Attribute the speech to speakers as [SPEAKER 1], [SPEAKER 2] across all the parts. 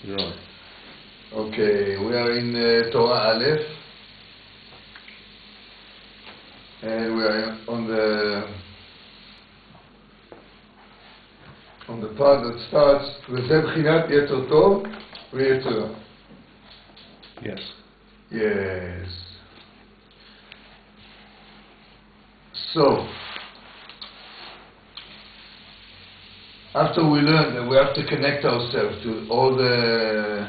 [SPEAKER 1] Right.
[SPEAKER 2] Okay, we are in Torah Aleph, and we are on the part that starts וזה בחינת יצר טוב ויצר רע.
[SPEAKER 1] Yes.
[SPEAKER 2] Yes. So, after we learned that we have to connect ourselves to all the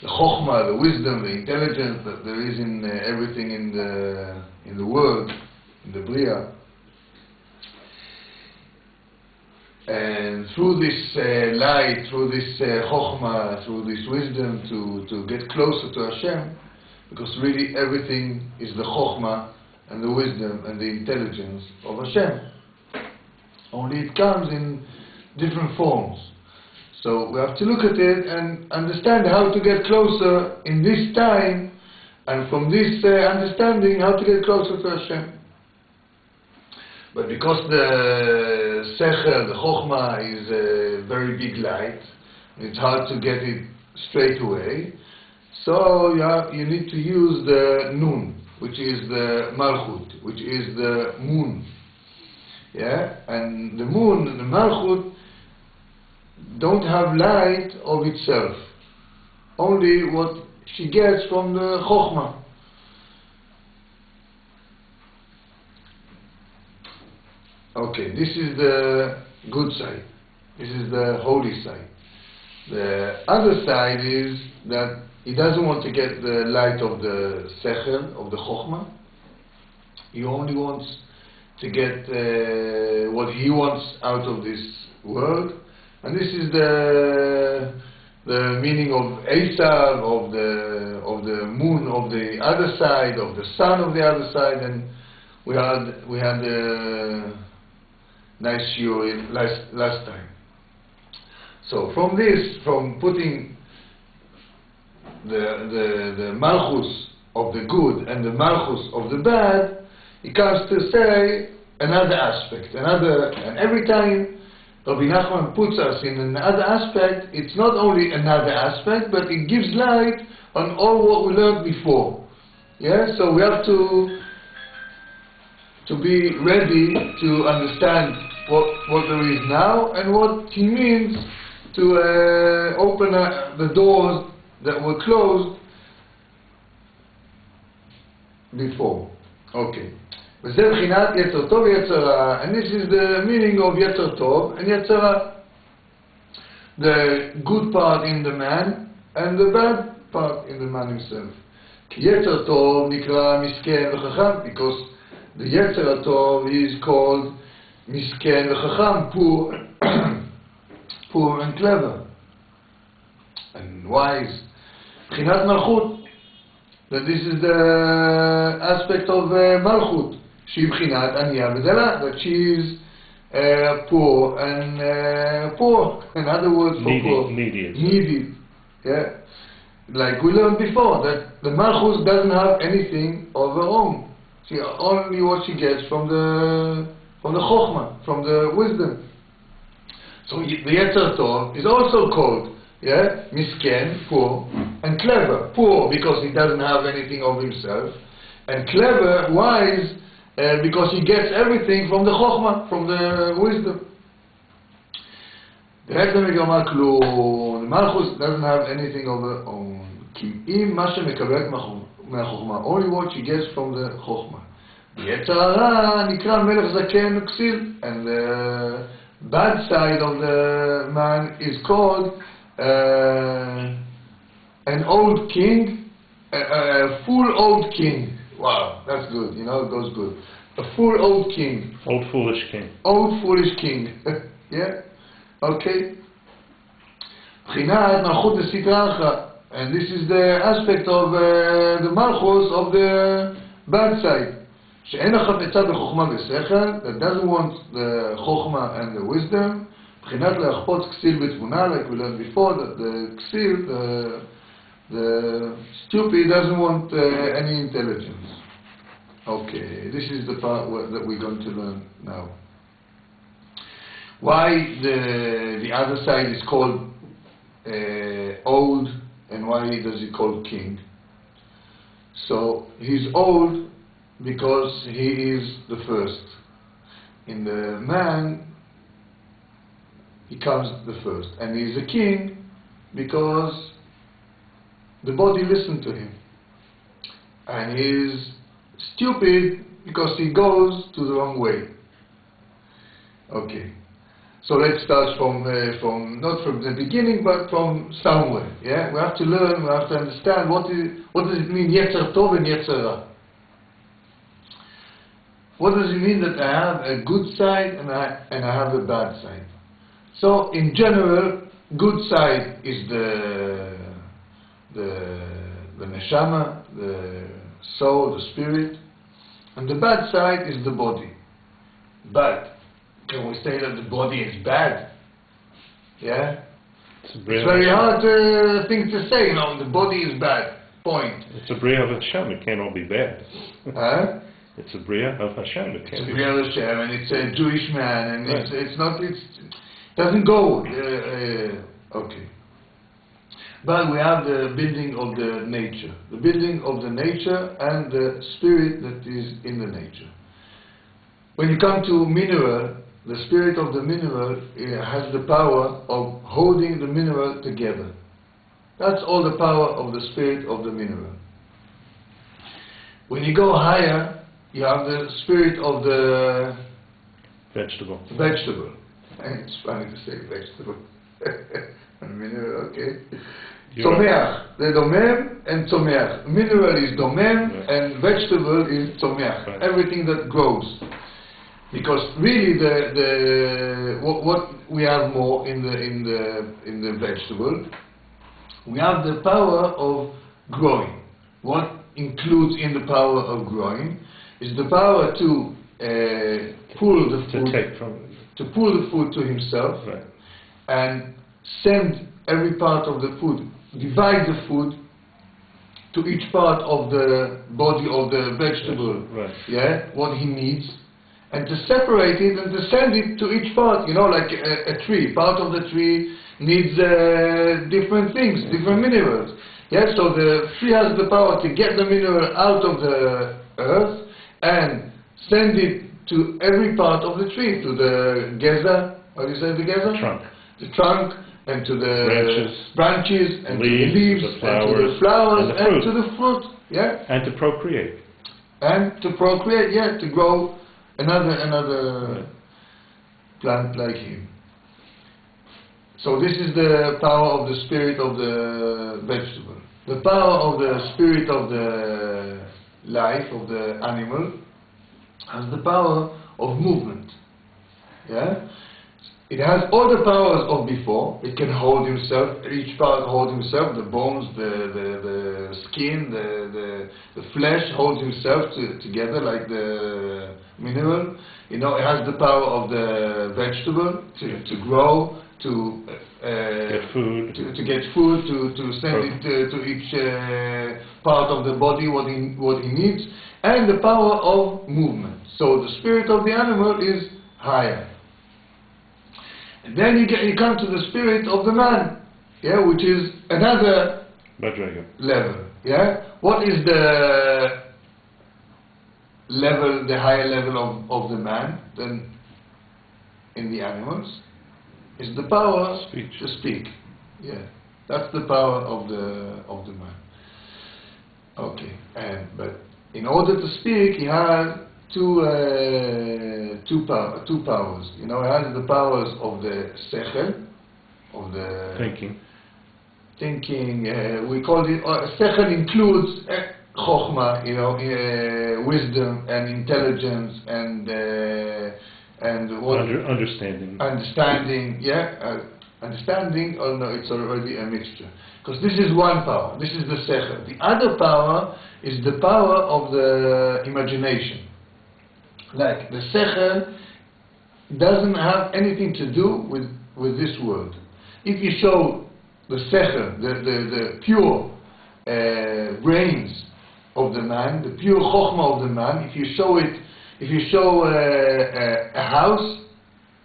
[SPEAKER 2] chokhmah, the wisdom, the intelligence that there is in everything in the world, in the Bria, and through this light, through this chokhmah, through this wisdom, to get closer to Hashem, because really everything is the chokhmah and the wisdom and the intelligence of Hashem. Only it comes in different forms. So we have to look at it and understand how to get closer in this time, and from this understanding how to get closer to Hashem. But because the sechel, the chokhmah, is a very big light, it's hard to get it straight away, so you need to use the nun, which is the malchut, which is the moon. Yeah? And the moon and the malchut don't have light of itself, only what she gets from the chokhmah. Okay, this is the good side, this is the holy side. The other side is that he doesn't want to get the light of the sechel, of the chokhmah. He only wants to get what he wants out of this world. And this is the meaning of Esav, of the moon of the other side, of the sun of the other side, and we had a nice shiur last time. So from putting the malchus of the good and the malchus of the bad, it comes to say another aspect, and every time Rabbi Nachmans puts us in another aspect, it's not only another aspect, but it gives light on all what we learned before. Yeah, so we have to be ready to understand what there is now and what he means to open the doors that were closed before. Okay. וזה בחינת יצר טוב ויצר רע, and this is the meaning of יצר טוב and יצר רע. The good part in the man and the bad part in the man himself. כי יצר טוב נקרא מסכן וחכם, because the יצר הטוב is called מסכן וחכם, poor and clever and wise. בחינת מלכות, that this is the aspect of מלכות. שהיא בחינת ענייה ודלה, that she is poor and poor, in other words for poor. Needy. Yeah. Like we learned before, that the Malchus doesn't have anything of her own. She only what she gets from the Chokhmah, from the wisdom. So the Yetzer Tov is also called, yeah, Misken, poor, and clever. Poor because he doesn't have anything of himself, and clever, wise, because he gets everything from the chokhmah, from the wisdom. The Malchus doesn't have anything of her own. Only what she gets from the chokhmah. And the bad side of the man is called an old king, a full old king. Wow, that's good, it goes good. A full old king.
[SPEAKER 1] Old foolish king.
[SPEAKER 2] Old foolish king. Yeah? Okay. בחינת מלכות בסדרה אחת. And this is the aspect of the malchus of the bad side. שאין החפצה בחוכמה ושכל, that doesn't want the chokhmah and the wisdom. בחינת להחפוץ כסיל בתבונה, like we learned before, that the כסיל, the stupid doesn't want any intelligence. Okay, this is the part that we're going to learn now. Why the other side is called old, and why does he call king? So he's old because he is the first. In the man, he comes the first, and he's a king because the body listened to him, and he's stupid because he goes to the wrong way. Okay, so let's start from not from the beginning, but from somewhere. Yeah, we have to learn, we have to understand what does it mean Yetzer Tov and Yetzer Ra. What does it mean that I have a good side and I have a bad side? So in general, good side is the neshama, the soul, the spirit, and the bad side is the body. But can we say that the body is bad? Yeah? It's very hard thing to say, you know, the body is bad. Point.
[SPEAKER 1] It's a Bria of Hashem, it can't all be bad.
[SPEAKER 2] Huh?
[SPEAKER 1] It's a Bria of Hashem, it can't
[SPEAKER 2] it's
[SPEAKER 1] be
[SPEAKER 2] a Bria of Hashem, and it's a Jewish man, and right. it doesn't go. Okay. But we have the building of the nature. The building of the nature and the spirit that is in the nature. When you come to mineral, the spirit of the mineral has the power of holding the mineral together. That's all the power of the spirit of the mineral. When you go higher, you have the spirit of the
[SPEAKER 1] vegetable.
[SPEAKER 2] It's funny to say vegetable. Mineral, okay. Tzomeach, the domem and tzomeach. Mineral is domem, right. And vegetable is tzomeach. Right. Everything that grows. Because really, what we have more in the vegetable, we have the power of growing. What includes in the power of growing is the power to pull the food, to pull the food to himself, right. And send every part of the food, divide the food to each part of the body of the vegetable, right. Yeah, what he needs, and to separate it and to send it to each part, you know, like a tree. Part of the tree needs different things, different minerals. Yeah, so the tree has the power to get the mineral out of the earth and send it to every part of the tree, to the geza, what do you say, the geza?
[SPEAKER 1] Trunk.
[SPEAKER 2] The trunk, and to the branches and leaves, to the leaves,
[SPEAKER 1] the flowers,
[SPEAKER 2] and to the flowers,
[SPEAKER 1] and
[SPEAKER 2] to the fruit. Yeah?
[SPEAKER 1] And to procreate.
[SPEAKER 2] And to procreate, yeah, to grow another plant like him. So this is the power of the spirit of the vegetable. The power of the spirit of the life, of the animal, has the power of movement. Yeah? It has all the powers of before. It can hold himself, each part hold himself, the bones, the skin, the flesh holds himself together like the mineral. You know, it has the power of the vegetable to grow, to
[SPEAKER 1] get food,
[SPEAKER 2] to get food, to send it to each part of the body what he needs, and the power of movement. So the spirit of the animal is higher. And then you come to the spirit of the man, yeah, which is another level. Yeah, what is the level, the higher level of the man than in the animals? Is the power to speak. Yeah, that's the power of the man. Okay, but in order to speak, he has two powers. You know, he has the powers of the sechel, of the thinking. We call it sechel includes chokhmah, you know, wisdom and intelligence and what understanding. Yeah, understanding. Oh no, it's already a mixture. Because this is one power. This is the sechel. The other power is the power of the imagination. Like the sechel doesn't have anything to do with this world. If you show the sechel, the pure brains of the man, the pure chokhmah of the man, if you show a house,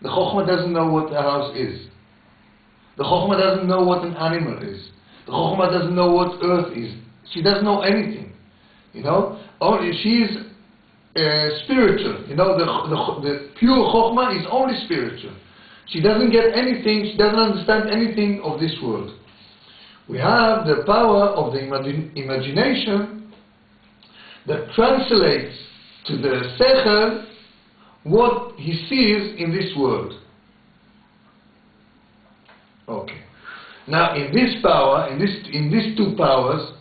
[SPEAKER 2] the chokhmah doesn't know what a house is. The Chokhmah doesn't know what an animal is. The Chokhmah doesn't know what earth is. She doesn't know anything. You know? Only she is spiritual. You know, the pure Chokhmah is only spiritual. She doesn't get anything, she doesn't understand anything of this world. We have the power of the imagination that translates to the Sechel what he sees in this world. Okay. Now, in this power, in these two powers,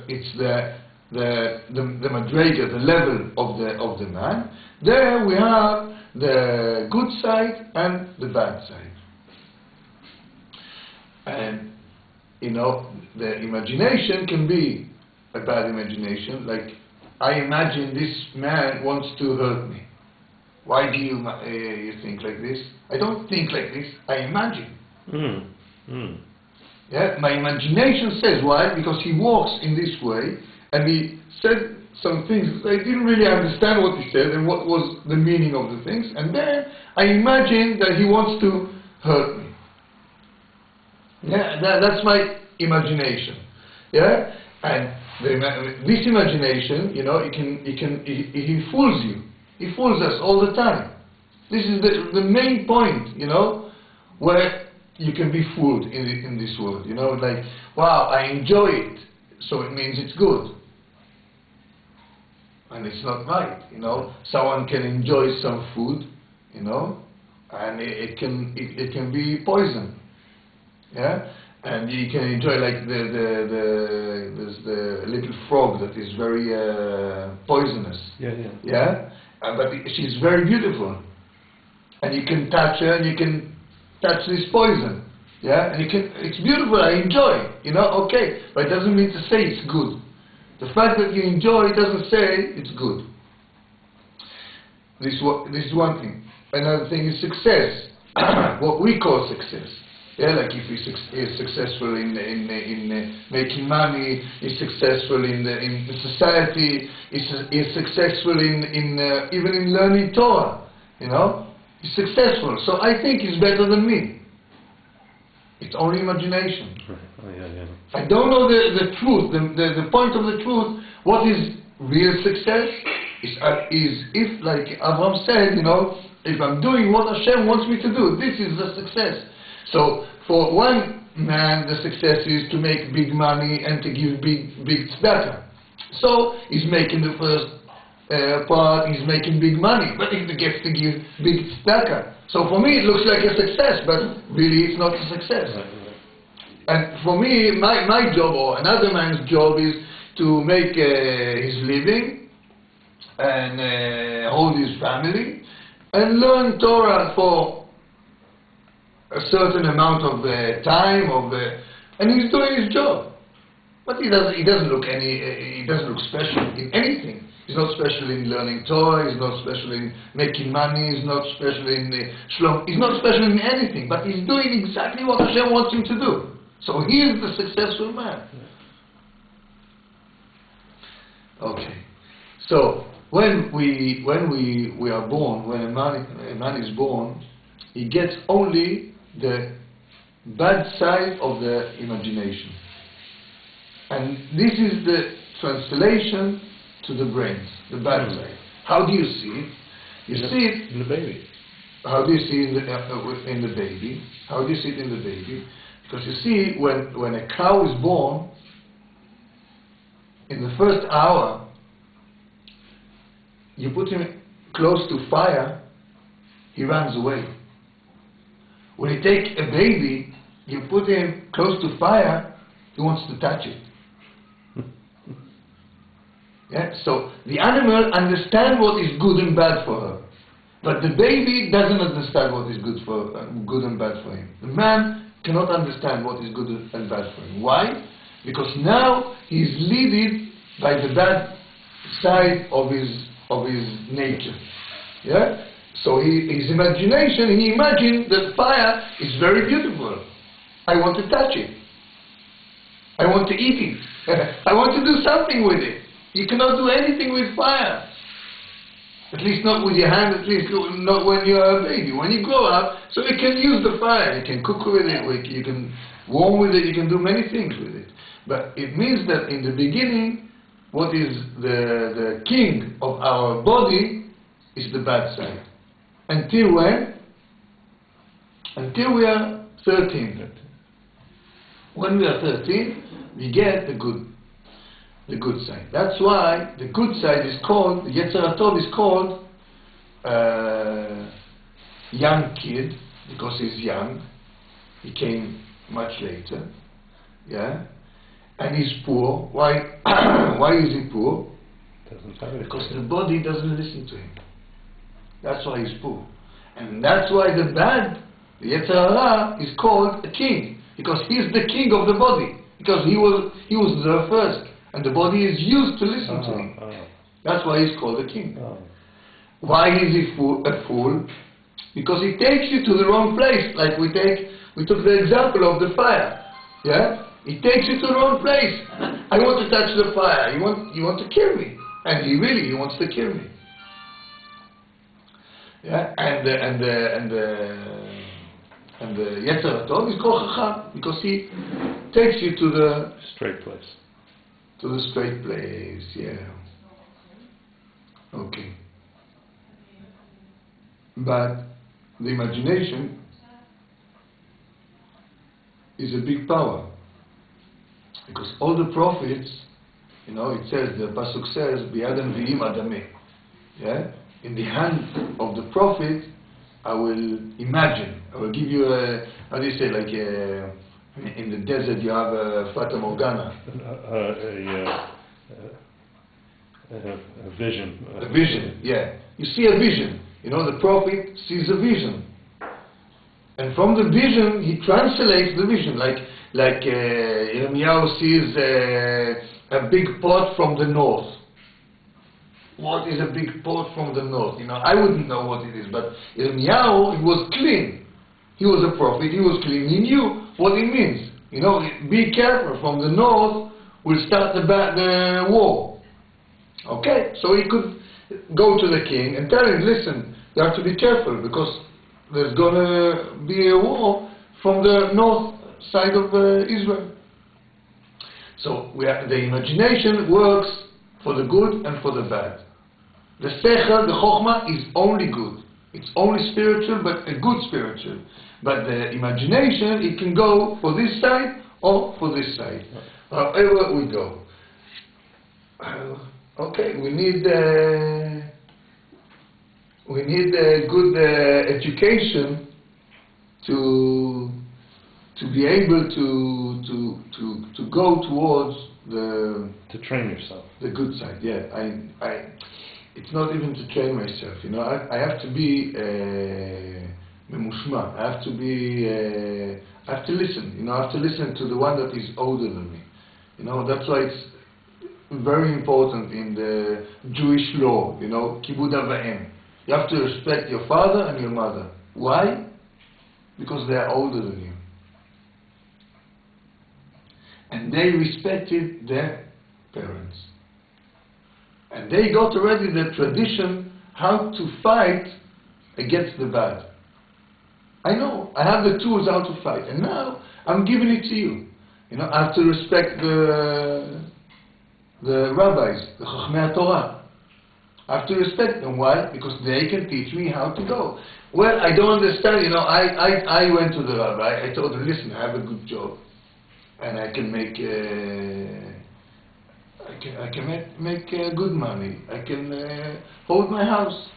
[SPEAKER 2] it's the madrega, the level of the man. There we have the good side and the bad side. And you know, the imagination can be a bad imagination, like I imagine this man wants to hurt me. Why do you think like this? I don't think like this, I imagine. Yeah, my imagination says why? Because he walks in this way and he said some things I didn't really understand what he said and what was the meaning of the things, and then I imagine that he wants to hurt me. Yeah, that's my imagination. Yeah, and this imagination, you know, he fools you. He fools us all the time. This is the main point, you know, where you can be fooled in this world. You know, like, wow, I enjoy it, so it means it's good. And it's not right, you know. Someone can enjoy some food, you know, and it can be poison. Yeah, and you can enjoy like there's the little frog that is very poisonous. Yeah, but she's very beautiful, and you can touch her and you can touch this poison. Yeah, and it's beautiful. I enjoy. You know, okay, but it doesn't mean to say it's good. The fact that you enjoy it doesn't say it's good. This is one thing. Another thing is success. What we call success. Yeah, like if he's successful in making money, he's successful in society, he's successful even in learning Torah. You know, he's successful. So I think he's better than me. It's only imagination. I don't know the truth, the point of the truth. What is real success is if, like Abraham said, you know, if I'm doing what Hashem wants me to do, this is the success. So for one man, the success is to make big money and to give big tzedakah. So he's making the first part, he's making big money, but he gets to give big tzedakah. So for me it looks like a success, but really it's not a success. And for me, my job or another man's job is to make his living and hold his family and learn Torah for a certain amount of time and he's doing his job. But he doesn't look special in anything. He's not special in learning Torah, he's not special in making money, he's not special in shlom, he's not special in anything, but he's doing exactly what Hashem wants him to do. So he is the successful man. Okay. So when we are born, when a man is born, he gets only the bad side of the imagination. And this is the translation to the brains, the bad side. How do you see it? You see it
[SPEAKER 1] in the baby.
[SPEAKER 2] How do you see it in the baby? How do you see it in the baby? Because you see, when a cow is born, in the first hour, you put him close to fire, he runs away. When you take a baby, you put him close to fire, he wants to touch it. Yeah? So the animal understands what is good and bad for her, but the baby doesn't understand what is good and bad for him. The man cannot understand what is good and bad for him. Why? Because now he is led by the bad side of his nature. Yeah? So his imagination, he imagined that fire is very beautiful. I want to touch it. I want to eat it. I want to do something with it. You cannot do anything with fire. At least not with your hand, at least not when you are a baby. When you grow up, so you can use the fire, you can cook with it, you can warm with it, you can do many things with it. But it means that in the beginning, what is the king of our body is the bad side. Until when? Until we are 13. When we are 13, we get the good side. That's why the good side is called, the Yetzer Tov is called young kid, because he's young. He came much later. Yeah? And he's poor. Why? Why is he poor? Because the body doesn't listen to him. That's why he's poor. And that's why the bad, the Yetzer Hara, is called a king. Because he's the king of the body. Because he was there first. And the body is used to listen to him. That's why he's called a king. Why is he a fool? Because he takes you to the wrong place. Like we took the example of the fire. Yeah? He takes you to the wrong place. I want to touch the fire. You want to kill me. And he wants to kill me. Yeah? And the Yetzer Tov is called Chacham, because he takes you to the
[SPEAKER 1] straight place.
[SPEAKER 2] To the straight place, yeah. Okay. But the imagination is a big power. Because all the prophets, it says, the Pasuk says, B'yadam v'im adameh. Yeah? In the hand of the prophet, I will imagine. I will give you a, how do you say, like in the desert you have a Fata Morgana.
[SPEAKER 1] A vision.
[SPEAKER 2] A vision, yeah. You see a vision. The prophet sees a vision. And from the vision, he translates the vision. Like Yirmiyahu sees a big pot from the north. What is a big pot from the north? I wouldn't know what it is, but Yirmiyahu, he was clean. He was a prophet, he was clean, he knew what it means. Be careful, from the north will start the war. Okay, so he could go to the king and tell him, listen, you have to be careful, because there's going to be a war from the north side of Israel. So the imagination works for the good and for the bad. The sechel, the chokhmah, is only good. It's only spiritual, but a good spiritual. But the imagination, it can go for this side or for this side. However we go. Okay, we need a good education to be able to go towards
[SPEAKER 1] to train yourself.
[SPEAKER 2] The good side, yeah. It's not even to train myself. I have to be memushma. I have to listen. I have to listen to the one that is older than me. That's why it's very important in the Jewish law. Kibud av va'em. You have to respect your father and your mother. Why? Because they are older than you. And they respected their parents. And they got already the tradition how to fight against the bad. I know, I have the tools how to fight, and now I'm giving it to you. I have to respect the rabbis, the Chachmei Torah. I have to respect them. Why? Because they can teach me how to go. Well, I don't understand. I went to the rabbi. I told him, listen, I have a good job, and I can make good money. I can hold my house.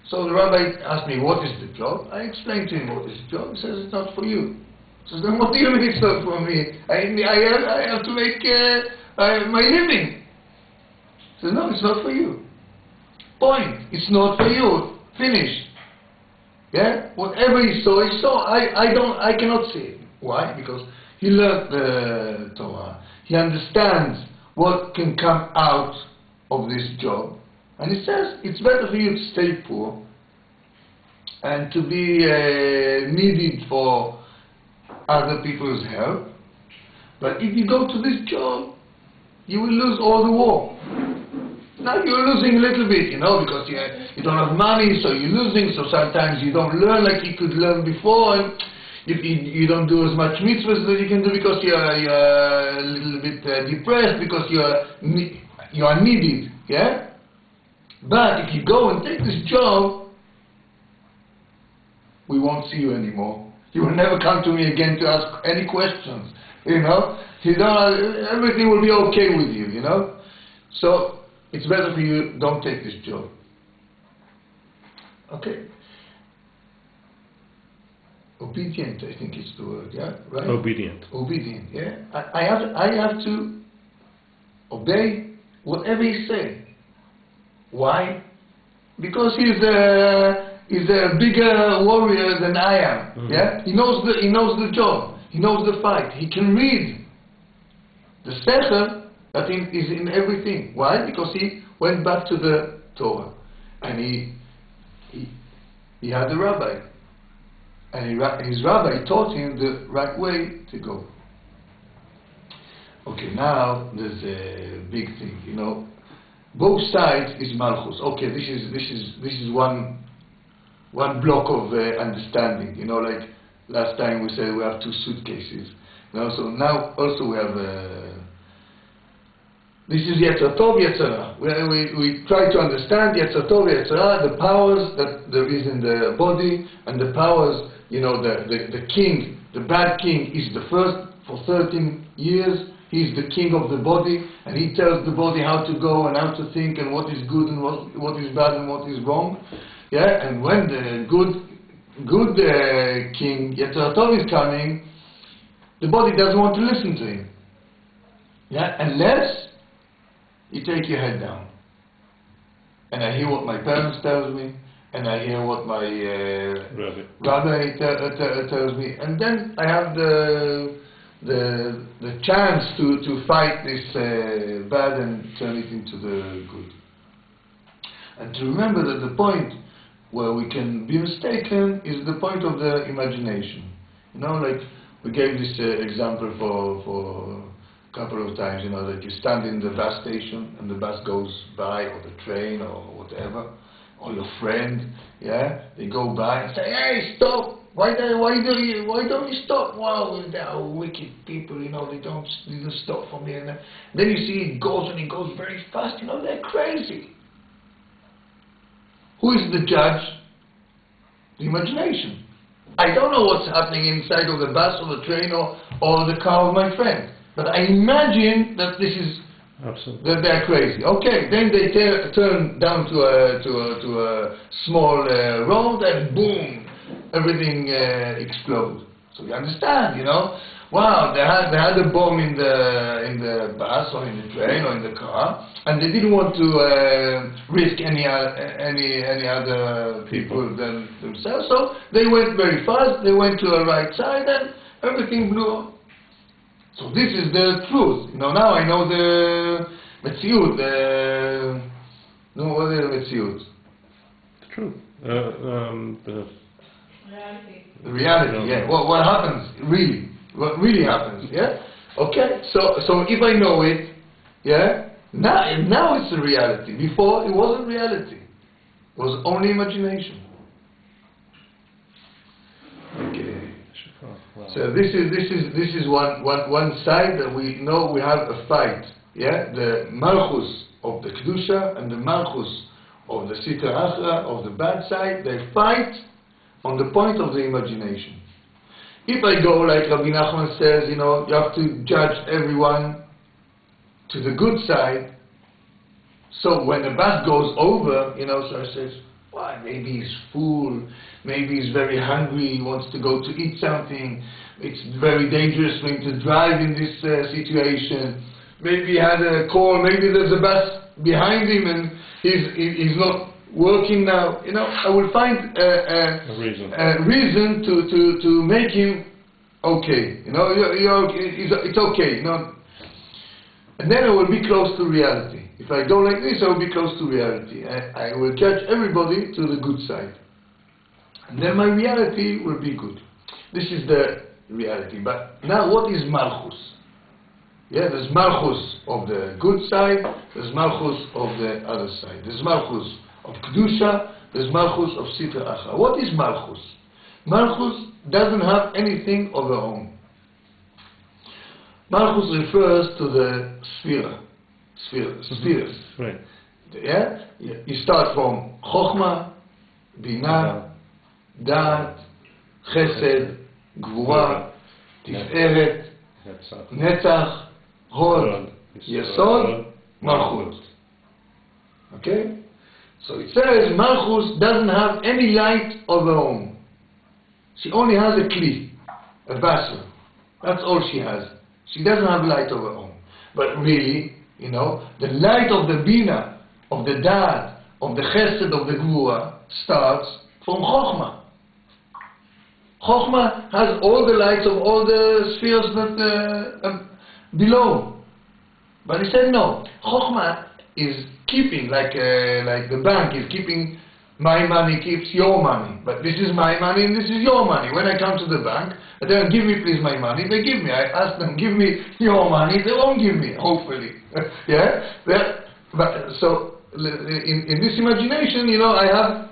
[SPEAKER 2] So the rabbi asked me, what is the job? I explained to him what is the job. He says, it's not for you. He says, then what do you mean it's not for me? I have to make my living. He says, no, it's not for you. Point. It's not for you. Finish. Yeah? Whatever he saw, he saw. I cannot see it. Why? Because he learned the Torah. He understands what can come out of this job. And he says, it's better for you to stay poor and to be needed for other people's help. But if you go to this job, you will lose all the war. now you're losing a little bit, because you don't have money, so you're losing, so sometimes you don't learn like you could learn before, and you don't do as much mitzvahs that you can do because you're a little bit depressed, because you are needed, yeah? But if you go and take this job, we won't see you anymore. You will never come to me again to ask any questions, everything will be okay with you, So, it's better for you, don't take this job. Okay. Obedient, I think it's the word, yeah? Right?
[SPEAKER 1] Obedient.
[SPEAKER 2] Obedient, yeah? I have to obey whatever he says. Why? Because he's a bigger warrior than I am, yeah? He knows the job, he knows the fight, he can read. The sechel, I think, is in everything. Why? Because he went back to the Torah, and he had a rabbi. And his rabbi taught him the right way to go. Okay, now there's a big thing, Both sides is malchus. Okay, this is one block of understanding. Like last time we said we have two suitcases. So now also we have. This is Yetzer Tov, Yetzer Ra. We try to understand Yetzer Tov, Yetzer Ra, the powers that there is in the body, and the powers. The king, the bad king, is the first for 13 years. He's the king of the body, and he tells the body how to go and how to think and what is good and what is bad and what is wrong. Yeah, and when the good king Yetzer Tov is coming, the body doesn't want to listen to him. Yeah, unless you take your head down. And I hear what my parents tells me. And I hear what my rabbi tells me, and then I have the chance to fight this bad and turn it into the good. And to remember that the point where we can be mistaken is the point of the imagination. Like we gave this example for a couple of times. That you stand in the bus station and the bus goes by, or the train, or whatever. Or your friend, yeah, they go by and say, "Hey, stop! Why don't you stop?" Wow, they are wicked people, they don't stop for me. And then you see it goes very fast. They're crazy. Who is the judge? The imagination. I don't know what's happening inside of the bus or the train or the car of my friend, but I imagine that this is.
[SPEAKER 1] Absolutely.
[SPEAKER 2] That they're crazy. Okay, then they turn down to a small road, and boom, everything explodes. So you understand, Wow, they had a bomb in the bus or in the train or in the car, and they didn't want to risk any other people than themselves. So they went very fast. They went to the right side, and everything blew up. So this is the truth. Now I know the Metziut. What is the Metziut?
[SPEAKER 1] The truth.
[SPEAKER 2] The reality, yeah. What happens, really. What really happens, yeah? Okay, so if I know it, yeah, now it's a reality. Before, it wasn't reality. It was only imagination. Okay. So this is one side that we know we have a fight. Yeah, the malchus of the kedusha and the malchus of the sitra achra, of the bad side. They fight on the point of the imagination. If I go like Rabbi Nachmans says, you have to judge everyone to the good side. So when the bus goes over, so I says, why? Maybe he's full, maybe he's very hungry, he wants to go to eat something, it's very dangerous for him to drive in this situation, maybe he had a call, maybe there's a bus behind him and he's not working now. I will find a reason to make him okay. It's okay. And then I will be close to reality. If I go like this, I will be close to reality. I will judge everybody to the good side. And then my reality will be good. This is the reality. But now what is Malchus? Yeah, there's Malchus of the good side, there's Malchus of the other side. There's Malchus of Kedusha, there's Malchus of Sitra Achra. What is Malchus? Malchus doesn't have anything of her own. Malchus refers to the spheres.
[SPEAKER 1] Right.
[SPEAKER 2] Yeah? You start from Chokhmah, Binah, Da'at, Chesed, Gvura, Tiferet, Netzach, Hod, Yesod, Malchut. Okay? So it says Malchus doesn't have any light of her own. She only has a kli, a vessel. That's all she has. She doesn't have light of her own. But really, you know, the light of the Bina, of the Da'at, of the Chesed, of the Gvura starts from Chokhmah. Chokhmah has all the lights of all the spheres that below. But he said no. Chokhmah is keeping, like the bank is keeping, my money keeps your money. But this is my money and this is your money. When I come to the bank, I tell them, give me please my money. They give me. I ask them, give me your money. They won't give me, hopefully. Yeah? But, so, in this imagination, you know, I have,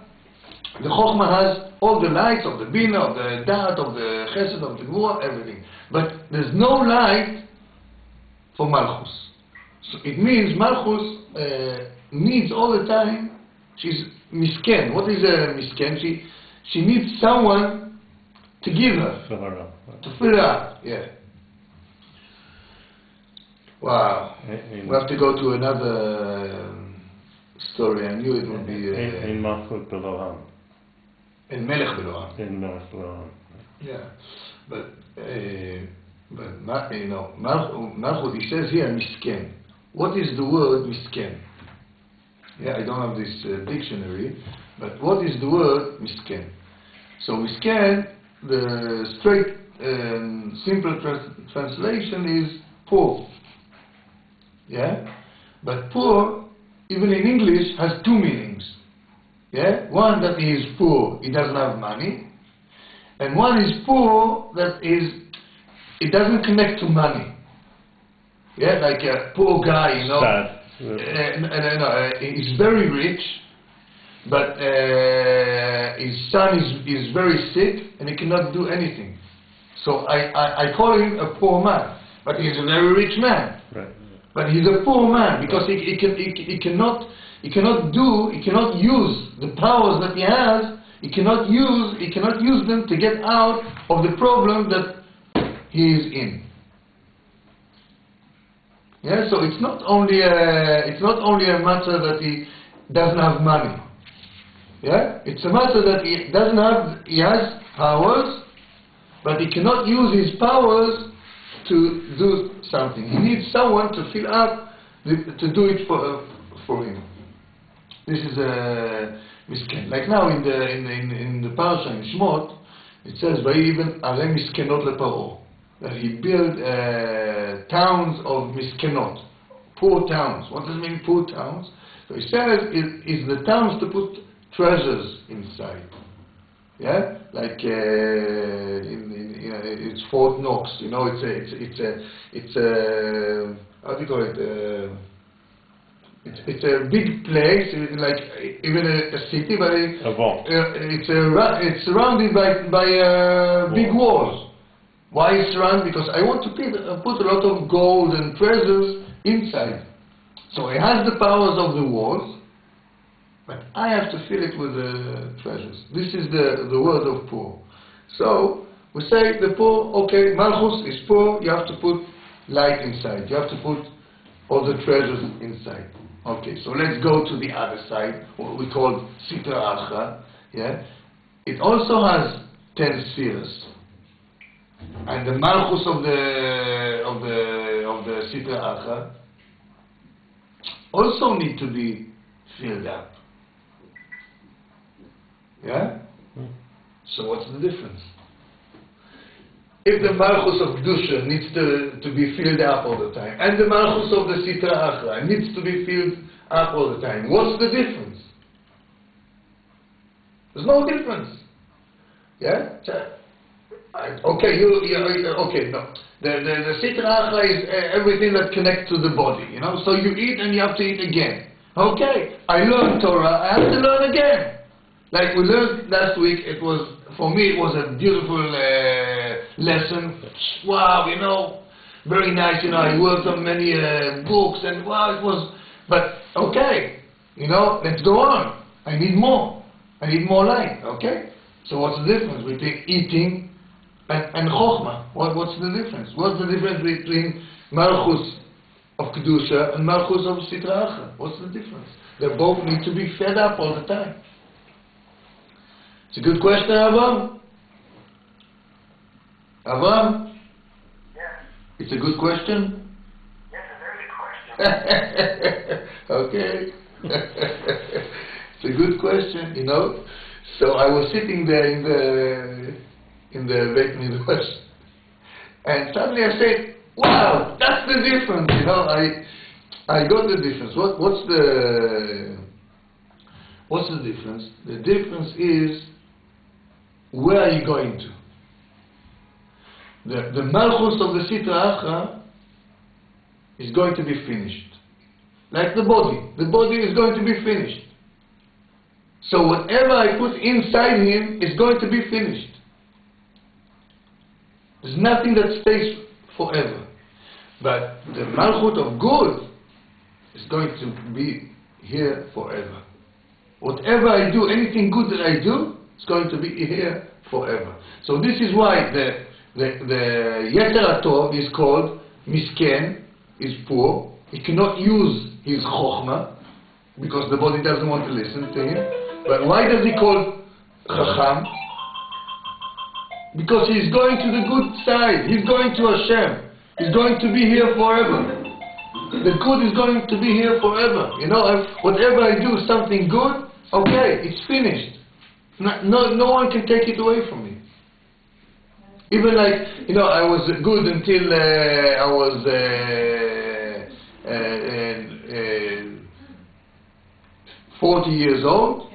[SPEAKER 2] the Chokhmah has all the lights of the Bina, of the Da'at, of the Chesed, of the Gvura, everything. But there's no light for Malchus. So it means Malchus needs all the time, she's misken. What is a misken? She needs someone to give her.
[SPEAKER 1] Fill her up.
[SPEAKER 2] To fill her up, yeah. Wow. We have to go to another story. I knew it would be...
[SPEAKER 1] In Malchut Beloam.
[SPEAKER 2] In Melech Beloam.
[SPEAKER 1] In Melech Beloam.
[SPEAKER 2] Yeah. But you know, Malchut, he says here, misken. What is the word misken? Yeah, I don't have this dictionary, but what is the word misken? So misken, the straight simple translation is poor. Yeah? But poor, even in English, has two meanings. Yeah? One that is poor, he doesn't have money. And one is poor that is, it doesn't connect to money. Yeah, like a poor guy, you know.
[SPEAKER 1] Sad.
[SPEAKER 2] He's very rich, but his son is very sick and he cannot do anything. So I call him a poor man, but he's a very rich man.
[SPEAKER 1] Right.
[SPEAKER 2] But he's a poor man because he cannot use the powers that he has. He cannot use them to get out of the problem that he is in. Yeah, so it's not only a matter that he doesn't have money. Yeah, it's a matter that he has powers, but he cannot use his powers to do something. He needs someone to fill up, to do it for him. This is a misken. Like now in the parasha in Shmot, it says, "Vayiven arei miskenot leparo." That he built towns of miskenot, poor towns. What does it mean, poor towns? So he says is the towns to put treasures inside. Yeah, like it's Fort Knox. You know, it's a how do you call it? It's a big place, like even a city, but it's surrounded by big walls. Why it's surrounded? Because I want to put a lot of gold and treasures inside. So it has the powers of the walls, but I have to fill it with the treasures. This is the word of poor. So we say the poor, okay, Malchus is poor, you have to put light inside. You have to put all the treasures inside. Okay, so let's go to the other side, what we call Sitra Achra. Yeah? It also has 10 spheres. And the Malchus of the Sitra Achra also need to be filled up. Yeah? So what's the difference? If the Malchus of Kedusha needs to be filled up all the time, and the Malchus of the Sitra Achra needs to be filled up all the time, what's the difference? There's no difference. Yeah? Okay, okay, no. The Sitra Achra is everything that connects to the body, you know. So you eat and you have to eat again. Okay, I learned Torah, I have to learn again. Like we learned last week, it was, for me, it was a beautiful lesson. Wow, you know, very nice, you know, I worked on many books and wow, it was, but okay, you know, let's go on. I need more. I need more light, okay? So what's the difference between eating and Chokhmah? What's the difference? What's the difference between Malchus of Kedusha and Malchus of Sitra Achra? What's the difference? They both need to be fed up all the time. It's a good question, Avraham? Avraham?
[SPEAKER 3] Yes.
[SPEAKER 2] It's a good question?
[SPEAKER 3] Yes, a very good question.
[SPEAKER 2] Okay. It's a good question, you know. So I was sitting there in the Beit Midrash, and suddenly I said, "Wow, that's the difference." You know, I got the difference. What's the difference? The difference is where are you going to? The Malchus of the Sitra Achra is going to be finished. Like the body. The body is going to be finished. So whatever I put inside him is going to be finished. There's nothing that stays forever. But the Malchut of good is going to be here forever. Whatever I do, anything good that I do, is going to be here forever. So this is why the Yetzer HaTov is called Misken, is poor. He cannot use his Chokhmah because the body doesn't want to listen to him. But why does he call Chacham? Because he's going to the good side. He's going to Hashem. He's going to be here forever. The good is going to be here forever. You know, whatever I do, something good, okay, it's finished. No one can take it away from me. Even like, you know, I was good until I was 40 years old,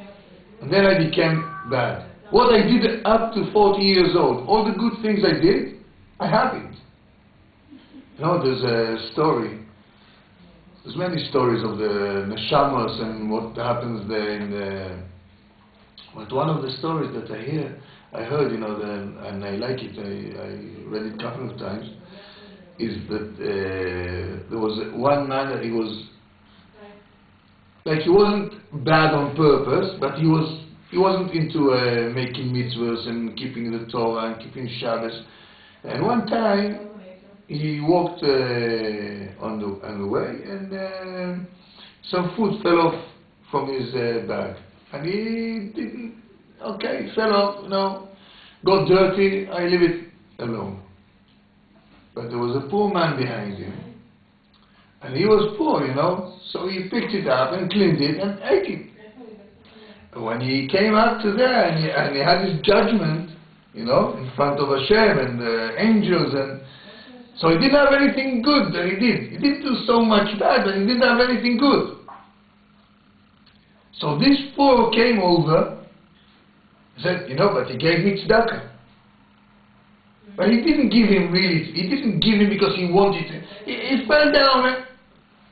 [SPEAKER 2] and then I became bad. What I did up to 40 years old, all the good things I did, I have it. You know, there's a story. There's many stories of the neshamas and what happens there in the... But one of the stories that I heard, you know, and I like it, I read it a couple of times, is that there was one man that he was... Like, he wasn't bad on purpose, but he wasn't into making mitzvahs and keeping the Torah and keeping Shabbos. And one time, he walked on the way, and some food fell off from his bag. And he didn't, okay, it fell off, you know, got dirty, I leave it alone. But there was a poor man behind him. And he was poor, you know, so he picked it up and cleaned it and ate it. When he came up to there and he had his judgment, you know, in front of Hashem and the angels, and so he didn't have anything good that he did. He didn't do so much bad, but he didn't have anything good. So this poor came over, said, you know, but he gave me tzedakah. But he didn't give him really, he didn't give him because he wanted it. He fell down,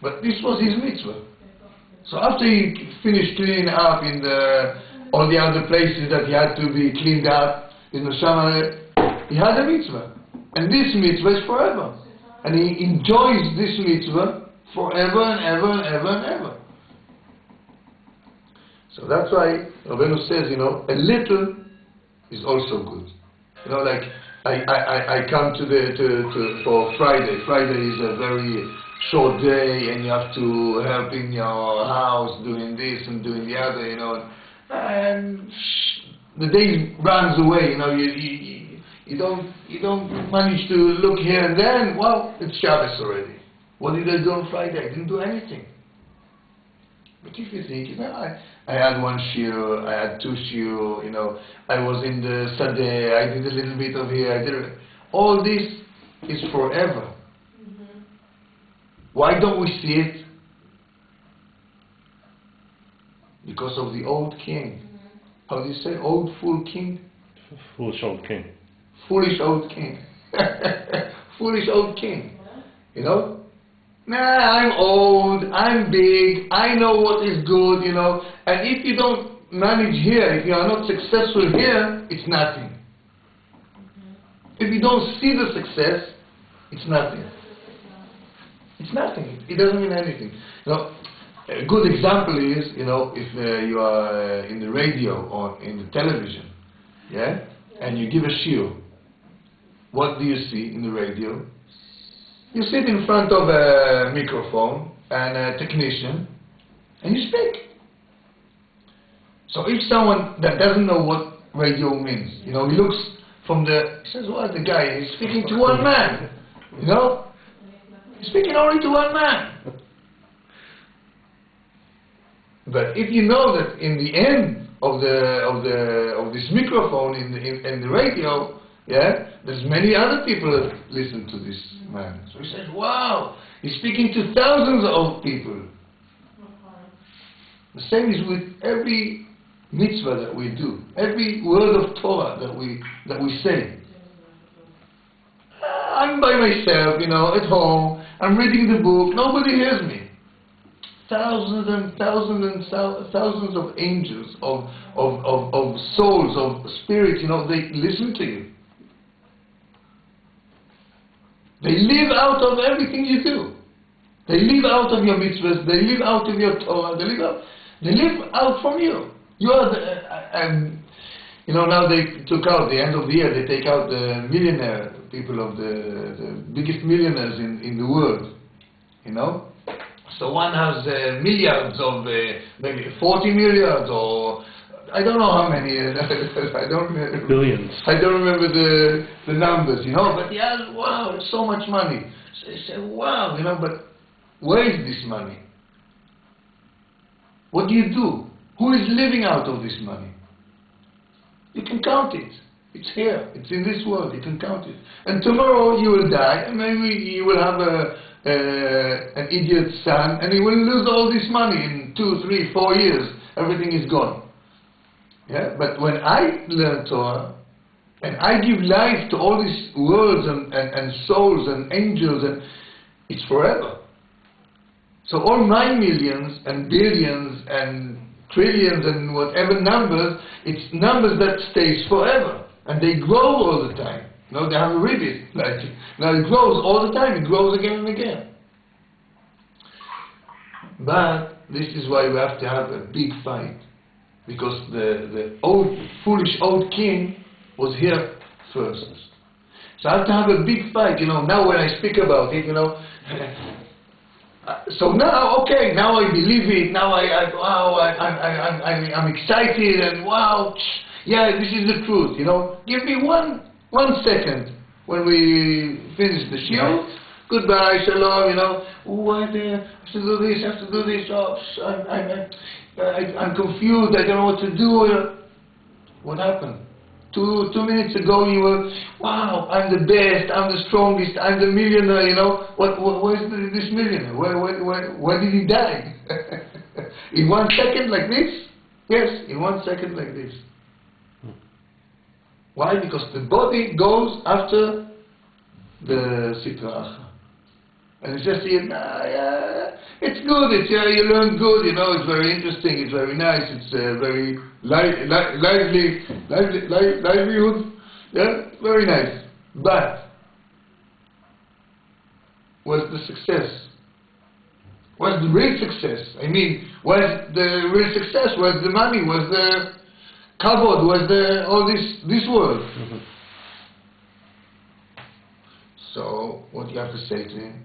[SPEAKER 2] but this was his mitzvah. So after he finished cleaning up in all the other places that he had to be cleaned up in the Shama, he had a mitzvah. And this mitzvah is forever. And he enjoys this mitzvah forever and ever and ever and ever. So that's why Rabbeinu says, you know, a little is also good. You know, like I come for Friday. Friday is a very short day, and you have to help in your house doing this and doing the other, you know, and the day runs away. You know, you don't manage to look here and then. Well, it's Shabbos already. What did I do on Friday? I didn't do anything. But if you think, you know, I had one shiur, I had two shiur, you know, I was in the Sadeh, I did a little bit of here, all this is forever. Mm-hmm. Why don't we see it? Because of the old king. Mm-hmm. How do you say? Old fool king?
[SPEAKER 1] Foolish old king.
[SPEAKER 2] Foolish old king. Foolish old king. You know? Nah, I'm old, I'm big, I know what is good, you know. And if you don't manage here, if you are not successful here, it's nothing. If you don't see the success, it's nothing. It's nothing. It doesn't mean anything. You know, a good example is, you know, if you are in the radio or in the television, yeah, and you give a shiur, what do you see in the radio? You sit in front of a microphone and a technician, and you speak. So if someone that doesn't know what radio means, you know, he looks from the, he says, what, the guy is speaking to one man, you know? He's speaking only to one man. But if you know that in the end of this microphone in the radio, yeah, there's many other people that listen to this man. So he says, wow, he's speaking to thousands of people. The same is with every mitzvah that we do, every word of Torah that we say. I'm by myself, you know, at home, I'm reading the book, nobody hears me. Thousands and thousands and thousands of angels, of souls, of spirits, you know, they listen to you. They live out of everything you do. They live out of your mitzvahs, they live out of your Torah, they live out from you. You are the, you know, now they took out, the end of the year, they take out the millionaire, people of the biggest millionaires in the world, you know. So one has milliards of, maybe 40 milliards or, I don't know how many, I don't remember.
[SPEAKER 1] Billions.
[SPEAKER 2] I don't remember the numbers, you know, but he has, wow, so much money. So you say, wow, you know, but where is this money? What do you do? Who is living out of this money? You can count it. It's here. It's in this world. You can count it. And tomorrow you will die, and maybe you will have an idiot son, and he will lose all this money in 2, 3, 4 years. Everything is gone. Yeah? But when I learn Torah, and I give life to all these worlds and souls and angels, and it's forever. So all my millions and billions and trillions and whatever numbers, it's numbers that stays forever. And they grow all the time. You know, they have a ribbon. Like, now it grows all the time. It grows again and again. But this is why we have to have a big fight. Because the old, foolish old king was here first. So I have to have a big fight, you know. Now when I speak about it, you know, so now, okay, now I believe it. Now I'm excited and wow, yeah, this is the truth. You know, give me one second when we finish the shiur. Right. Goodbye, shalom. You know, I have to do this. I have to do this. I'm confused. I don't know what to do. What happened? Two minutes ago you were, wow, I'm the best, I'm the strongest, I'm the millionaire, you know. Where's this millionaire? Where did he die? In 1 second like this? Yes, in 1 second like this. Why? Because the body goes after the Sitra Achra. And it's just here, it's good, you learn good, you know, it's very interesting, it's very nice, it's very livelihood, yeah, very nice. But, where's the success? Where's the real success? I mean, where's the real success? Where's the money? Where's the kavod? Where's all this world? Mm-hmm. So, what do you have to say to him?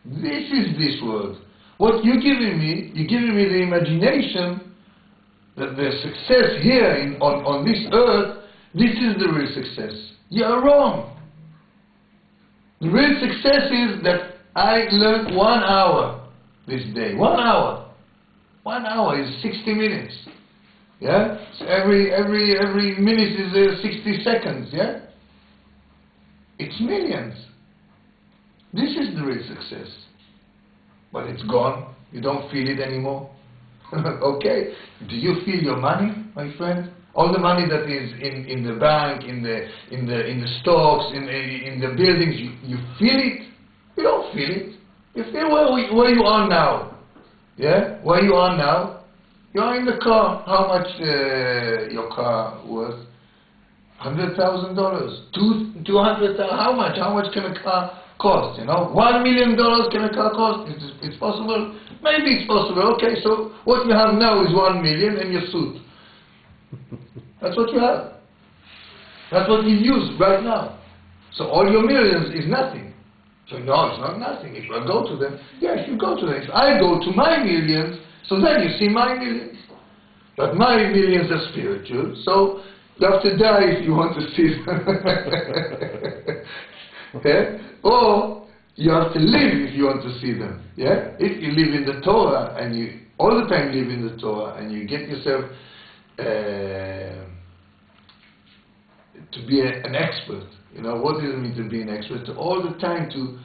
[SPEAKER 2] This is this world. What you're giving me the imagination that the success here on this earth, this is the real success. You are wrong. The real success is that I learned 1 hour this day. 1 hour. 1 hour is 60 minutes. Yeah? So every minute is 60 seconds. Yeah? It's millions. This is the real success. But it's gone. You don't feel it anymore. Okay? Do you feel your money, my friend? All the money that is in the bank, in the stocks, in the buildings, you feel it? You don't feel it. You feel where you are now. Yeah? Where you are now. You are in the car. How much your car worth? $100,000, $200,000. How much? How much can a car cost? You know, $1 million can a car cost? It's possible. Maybe it's possible. Okay, so what you have now is 1 million and your suit. That's what you have. That's what you use right now. So all your millions is nothing. So no, it's not nothing. If I go to them, yes, you go to them. If I go to my millions, so then you see my millions. But my millions are spiritual, so you have to die if you want to see them. Yeah? Or you have to live if you want to see them. Yeah? If you live in the Torah and you all the time live in the Torah and you get yourself to be an expert. You know, what does it mean to be an expert? To all the time to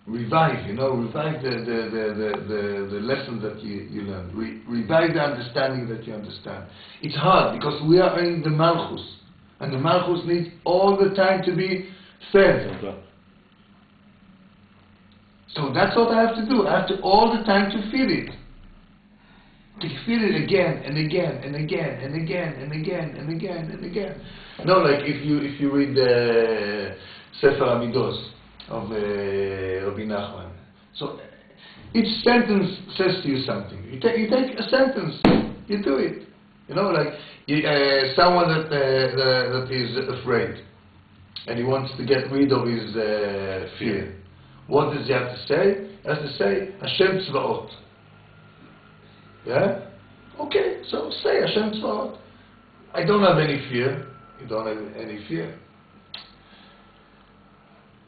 [SPEAKER 2] revive, revive the lesson that you learned. Revive the understanding that you understand. It's hard because we are in the Malchus. And the Malchus needs all the time to be fed. So that's what I have to do. I have to all the time to feel it. To feel it again and again and again and again and again and again and again. Like if you read the Sefer Amidos of Rabbi Nachmans. So each sentence says to you something. You take a sentence, you do it. Like someone that is afraid and he wants to get rid of his fear. What does he have to say? He has to say Hashem Tzvaot. Yeah? Okay, so say Hashem Tzvaot. I don't have any fear. You don't have any fear.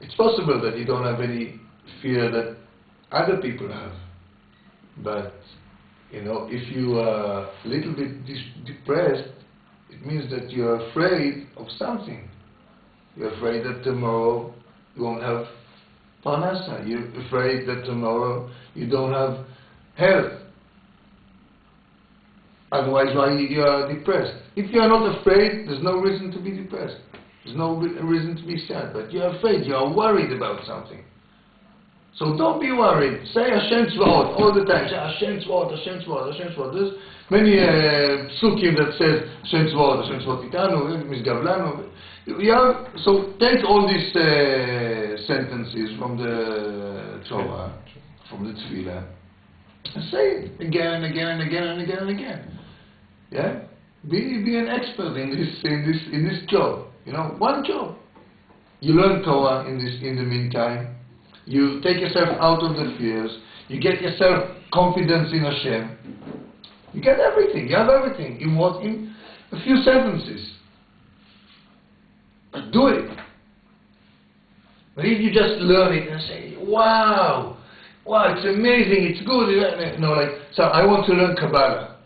[SPEAKER 2] It's possible that you don't have any fear that other people have. But, if you are a little bit depressed, it means that you're afraid of something. You're afraid that tomorrow you won't have parnasa. You're afraid that tomorrow you don't have health. Otherwise, why you are depressed? If you are not afraid, there's no reason to be depressed. There's no reason to be sad. But you are afraid, you are worried about something. So don't be worried. Say Hashem Tzvaot all the time. Say Hashem Tzvaot, Hashem Tzvaot, Hashem Tzvaot. There's many psukim that says Hashem Tzvaot, Hashem Tzvaot Itanu, Mizgav Lanu. So take all these sentences from the Torah, from the Tefillah, and say it again and again and again and again and again. Yeah? Be an expert in this job. One job. You learn Torah in the meantime. You take yourself out of the fears. You get yourself confidence in Hashem. You get everything. You have everything. In what? In a few sentences. But do it. But if you just learn it and say, wow, it's amazing, it's good. So I want to learn Kabbalah.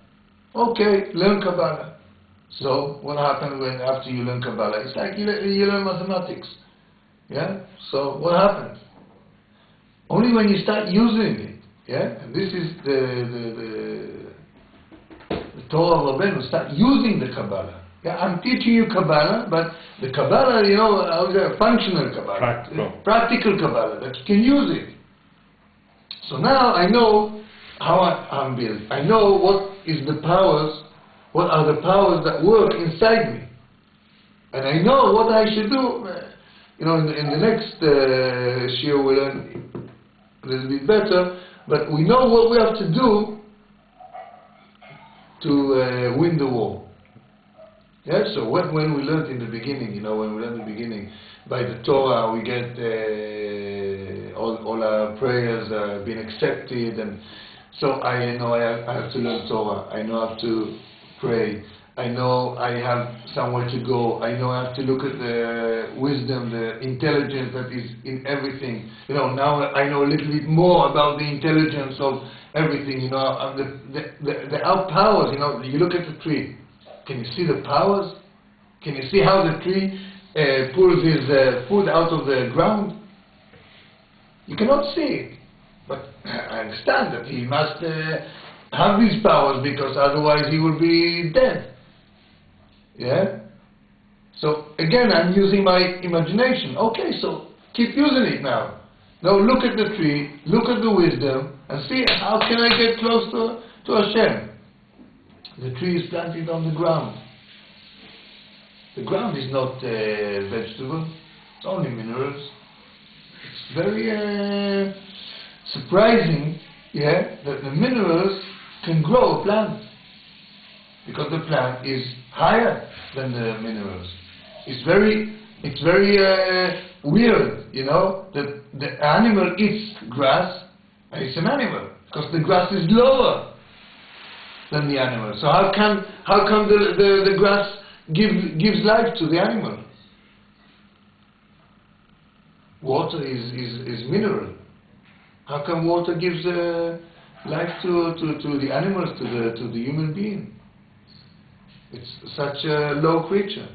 [SPEAKER 2] Okay, learn Kabbalah. So what happens after you learn Kabbalah? It's like you learn mathematics. Yeah? So what happens? Only when you start using it. Yeah? And this is the Torah of Rabbeinu. Start using the Kabbalah. Yeah? I'm teaching you Kabbalah, but the Kabbalah, functional Kabbalah. Practical Kabbalah, that you can use it. So now I know how I'm built. I know what are the powers that work inside me. And I know what I should do. In the next shiur we'll learn a little bit better, but we know what we have to do to win the war. Yeah, so when we learned in the beginning, by the Torah we get all our prayers are being accepted, and so I know I have to learn Torah. I know I have to pray. I know I have somewhere to go. I know I have to look at the wisdom, the intelligence that is in everything. Now I know a little bit more about the intelligence of everything. Our powers. You look at the tree. Can you see the powers? Can you see how the tree pulls his food out of the ground? You cannot see it. But I understand that he must have these powers because otherwise he will be dead. Yeah? So again, I'm using my imagination. Okay, so keep using it now. Now look at the tree, look at the wisdom, and see how can I get close to Hashem. The tree is planted on the ground. The ground is not vegetable, it's only minerals. It's very surprising, yeah, that the minerals can grow a plant. Because the plant is higher than the minerals. It's very weird, you know, that the animal eats grass, and it's an animal, because the grass is lower than the animal. So how come the grass gives life to the animal? Water is mineral. How come water gives life to the animals, to the human being? It's such a low creature.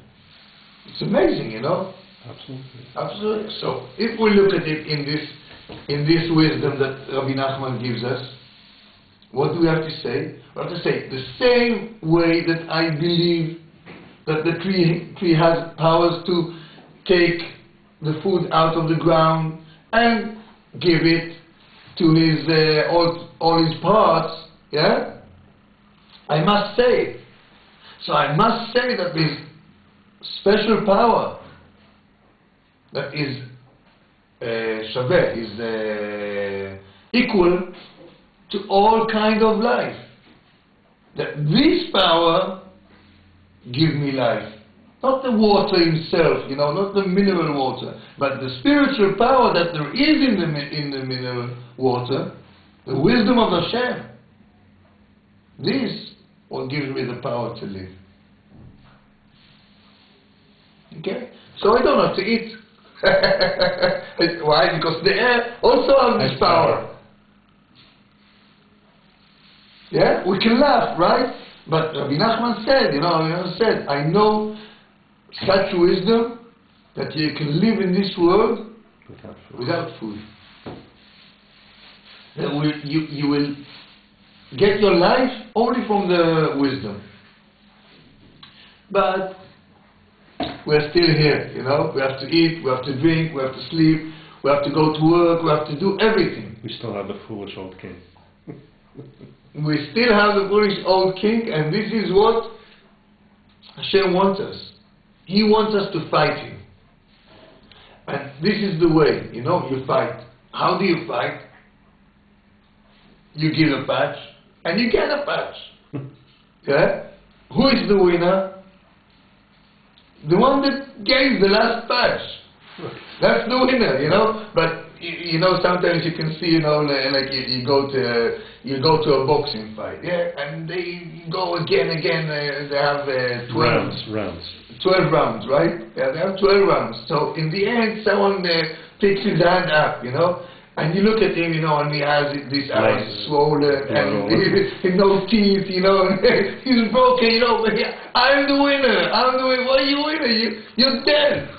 [SPEAKER 2] It's amazing, you know.
[SPEAKER 1] Absolutely.
[SPEAKER 2] Absolutely. So if we look at it in this wisdom that Rabbi Nachmans gives us, what do we have to say? We have to say the same way that I believe that the tree has powers to take the food out of the ground and give it to his all his parts. Yeah, I must say. So I must say that this special power that is shaveh, is equal to all kind of life. That this power give me life. Not the water himself, you know, not the mineral water, but the spiritual power that there is in the mineral water, the wisdom of Hashem. This what gives me the power to live. Okay? So I don't have to eat. Why? Because the air also has this power. Yeah? We can laugh, right? But Rabbi Nachmans said, I know such wisdom that you can live in this world without food. That you will get your life only from the wisdom. But we're still here, you know. We have to eat, we have to drink, we have to sleep, we have to go to work, we have to do everything.
[SPEAKER 1] We still have the foolish old king.
[SPEAKER 2] We still have the foolish old king, and this is what Hashem wants us. He wants us to fight him. And this is the way, you know, you fight. How do you fight? You give a patch, and you get a patch. Yeah? Who is the winner? The one that gave the last patch. That's the winner, you know. But you know, sometimes you can see, you know, like you go to a boxing fight, yeah, and they go again. They have 12
[SPEAKER 1] rounds.
[SPEAKER 2] 12 rounds, right? Yeah, they have 12 rounds. So in the end, someone picks his hand up, you know. And you look at him, you know, and he has this eyes swollen, and he no teeth, you know, and he's broken, you know, but I'm the winner, why are you winner? You're dead.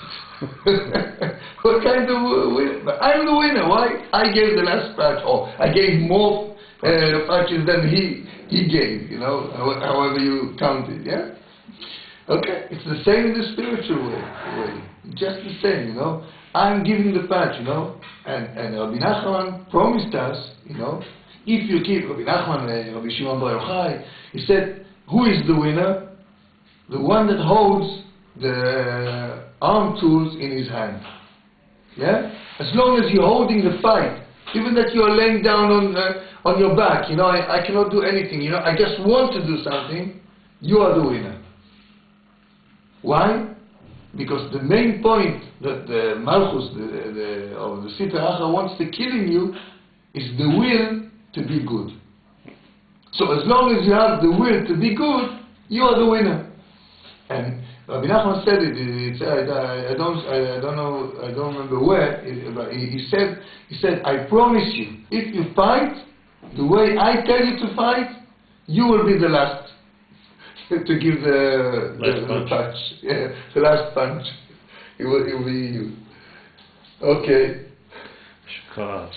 [SPEAKER 2] What kind of winner? I'm the winner, why? I gave the last patch, or I gave more patches than he gave, you know, however you count it, yeah? Okay, it's the same in the spiritual way, just the same, you know. I'm giving the patch, you know, and Rabbi Nachman promised us, you know, if you keep Rabbi Nachman, Rabbi Shimon Bar Yochai, he said, who is the winner? The one that holds the arm tools in his hand. Yeah? As long as you're holding the fight, even that you are laying down on your back, you know, I cannot do anything, you know, I just want to do something, you are the winner. Why? Because the main point that the Malchus of the Sitra Achra wants to kill in you is the will to be good. So as long as you have the will to be good, you are the winner. And Rabbi Nachman said it. I don't remember where. But he said, I promise you, if you fight the way I tell you to fight, you will be the last to give the punch. Yeah, the last punch. It will be you. Okay. Shukran.